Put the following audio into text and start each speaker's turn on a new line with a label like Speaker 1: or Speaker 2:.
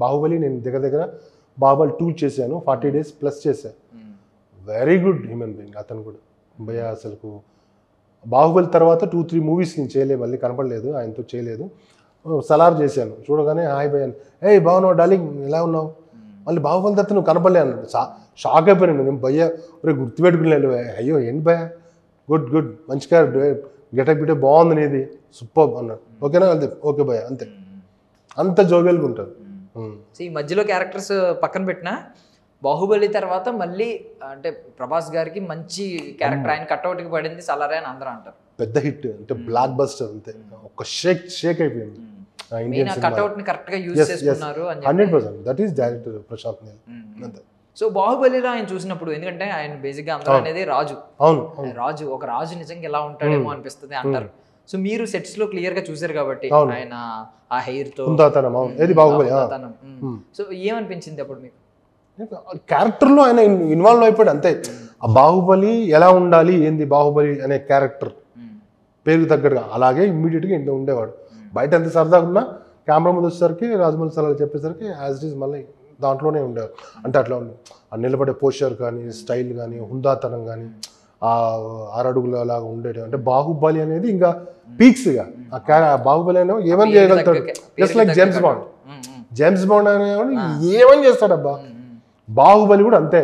Speaker 1: బాహుబలి నేను దగ్గర బాహుబలి 2 చేశాను, 40 days ప్లస్ చేశాను. వెరీ గుడ్ హ్యూమన్ బీయింగ్ అతను కూడా. భయ అసలుకు బాహుబలి తర్వాత 2-3 మూవీస్ నేను చేయలేదు, మళ్ళీ కనపడలేదు, ఆయనతో చేయలేదు. సలార్ చేశాను, చూడగానే హాయ్ భయ, ఏ బాగున్నావు డార్లింగ్, ఎలా ఉన్నావు, మళ్ళీ బాహుబలి తర్వాత నువ్వు కనపడలే అన్నాడు. షాక్ అయిపోయాను నేను. భయ్య ఒరే గుర్తుపెట్టుకున్నాను, అయ్యో ఏంటి భయ, గుడ్ గుడ్ మంచి గెటప్ గిటప్ బాగుంది నీది, సూపర్ అన్నాడు. ఓకేనా, అంతే, ఓకే భయ, అంతే, అంత జోవియల్గా ఉంటారు.
Speaker 2: ఈ మధ్యలో క్యారెక్టర్స్ పక్కన పెట్టినా బాహుబలి తర్వాత మళ్ళీ అంటే ప్రభాస్ గారికి మంచి క్యారెక్టర్, ఆయన కట్అవుట్కి పడింది సలారే అని అందరూ అంటారు.
Speaker 1: పెద్ద హిట్ అంటే బ్లాక్ బస్టర్, అంతే, ఒక షేక్ అయిపోయింది.
Speaker 2: కట్అవుట్ ని కరెక్ట్ గా యూజ్ చేసుకున్నారు
Speaker 1: 100%. That is director Prashanth Neel, అంతే.
Speaker 2: సో బాహుబలిలో ఆయన చూసినప్పుడు, ఎందుకంటే ఆయన బేసిక్ గా అందరూ అనేది రాజు, రాజు ఒక రాజు నిజంగా ఎలా ఉంటాడేమో అనిపిస్తుంది అంటారు. సో మీరు సెట్స్ లో క్లియర్ గా చూసారు కాబట్టి ఆయన ఆ హెయిర్ తో
Speaker 1: బాహుబలి.
Speaker 2: సో ఏమనిపించింది అప్పుడు మీకు?
Speaker 1: క్యారెక్టర్ లో ఆయన ఇన్వాల్వ్ అయిపోయాడు, అంతే. ఆ బాహుబలి ఎలా ఉండాలి ఏంది, బాహుబలి అనే క్యారెక్టర్ పేరుకు తగ్గట్టుగా అలాగే ఇమ్మీడియట్ గా ఇంట్లో ఉండేవాడు. బయట ఎంత సరదాగా ఉన్నా కెమెరా ముందు వచ్చేసరికి రాజమౌళి సలహాలు చెప్పేసరికి యాజ్ ఇట్ ఈస్ మళ్ళీ దాంట్లోనే ఉండేవారు. అంటే అట్లా ఆ నిలబడే పోస్చర్ కానీ, స్టైల్ కానీ, హుందాతనం కానీ, ఆ 6 అడుగుల లాగా ఉండేది. అంటే బాహుబలి అనేది ఇంకా పీక్స్గా ఆ బాహుబలి అనే ఏమని చేయగలుగుతాడు, జస్ట్ లైక్ జేమ్స్ బాండ్ అనేవాడు ఏమని చేస్తాడబ్బా. బాహుబలి కూడా అంతే.